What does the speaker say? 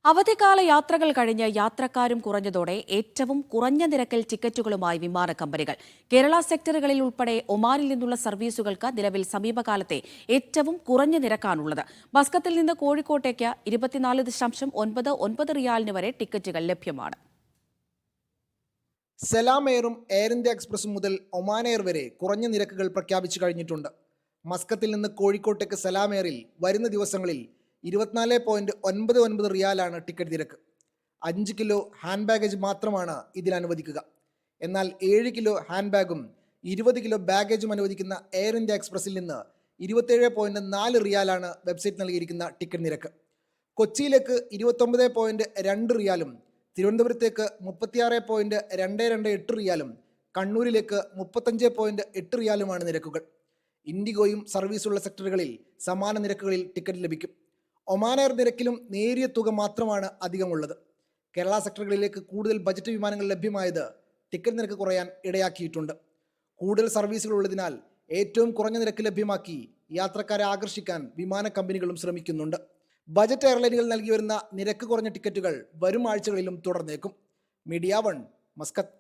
അവധിക്കാല യാത്രകൾ കഴിഞ്ഞ് യാത്രക്കാരും കുറഞ്ഞതോടെ ഏറ്റവും കുറഞ്ഞ നിരക്കിൽ ടിക്കറ്റുകളുമായി വിമാന കമ്പനികൾ. കേരള സെക്ടറുകളിൽ ഉൾപ്പെടെ ഒമാനിൽ നിന്നുള്ള സർവീസുകൾക്ക് നിലവിൽ സമീപകാലത്തെ ഏറ്റവും കുറഞ്ഞ നിരക്കാണുള്ളത്. മസ്കത്തിൽ നിന്ന് കോഴിക്കോട്ടേക്ക് 24.99 റിയാലിന് വരെ ടിക്കറ്റുകൾ ലഭ്യമാണ്. സലാം എയറും എയർ ഇന്ത്യ എക്സ്പ്രസും മുതൽ ഒമാൻ എയർ വരെ കുറഞ്ഞ നിരക്കുകൾ പ്രഖ്യാപിച്ചു കഴിഞ്ഞിട്ടുണ്ട്. മസ്കത്തിൽ നിന്ന് കോഴിക്കോട്ടേക്ക് സലാം എയറിൽ വരുന്ന ദിവസങ്ങളിൽ 24.99 റിയാലാണ് ടിക്കറ്റ് നിരക്ക്. 5 കിലോ ഹാൻഡ് ബാഗേജ് മാത്രമാണ് ഇതിൽ അനുവദിക്കുക. എന്നാൽ 7 കിലോ ഹാൻഡ് ബാഗും 20 കിലോ ബാഗേജും അനുവദിക്കുന്ന എയർ ഇന്ത്യ എക്സ്പ്രസിൽ നിന്ന് 27.4 റിയാലാണ് വെബ്സൈറ്റ് നൽകിയിരിക്കുന്ന ടിക്കറ്റ് നിരക്ക്. കൊച്ചിയിലേക്ക് 29.2 റിയാലും തിരുവനന്തപുരത്തേക്ക് 36.228 റിയാലും കണ്ണൂരിലേക്ക് 35.8 റിയാലുമാണ് നിരക്കുകൾ. ഇൻഡിഗോയും സർവീസുള്ള സെക്ടറുകളിൽ സമാന നിരക്കുകളിൽ ടിക്കറ്റ് ലഭിക്കും. ഒമാൻ എയർ നിരക്കിലും നേരിയ തുക മാത്രമാണ് അധികമുള്ളത്. കേരള സെക്ടറുകളിലേക്ക് കൂടുതൽ ബജറ്റ് വിമാനങ്ങൾ ലഭ്യമായത് ടിക്കറ്റ് നിരക്ക് കുറയാൻ ഇടയാക്കിയിട്ടുണ്ട്. കൂടുതൽ സർവീസുകൾ ഉള്ളതിനാൽ ഏറ്റവും കുറഞ്ഞ നിരക്ക് ലഭ്യമാക്കി യാത്രക്കാരെ ആകർഷിക്കാൻ വിമാന കമ്പനികളും ശ്രമിക്കുന്നുണ്ട്. ബജറ്റ് എയർലൈനുകൾ നൽകി വരുന്ന നിരക്ക് കുറഞ്ഞ ടിക്കറ്റുകൾ വരും ആഴ്ചകളിലും തുടർന്നേക്കും. Media 1, Muscat.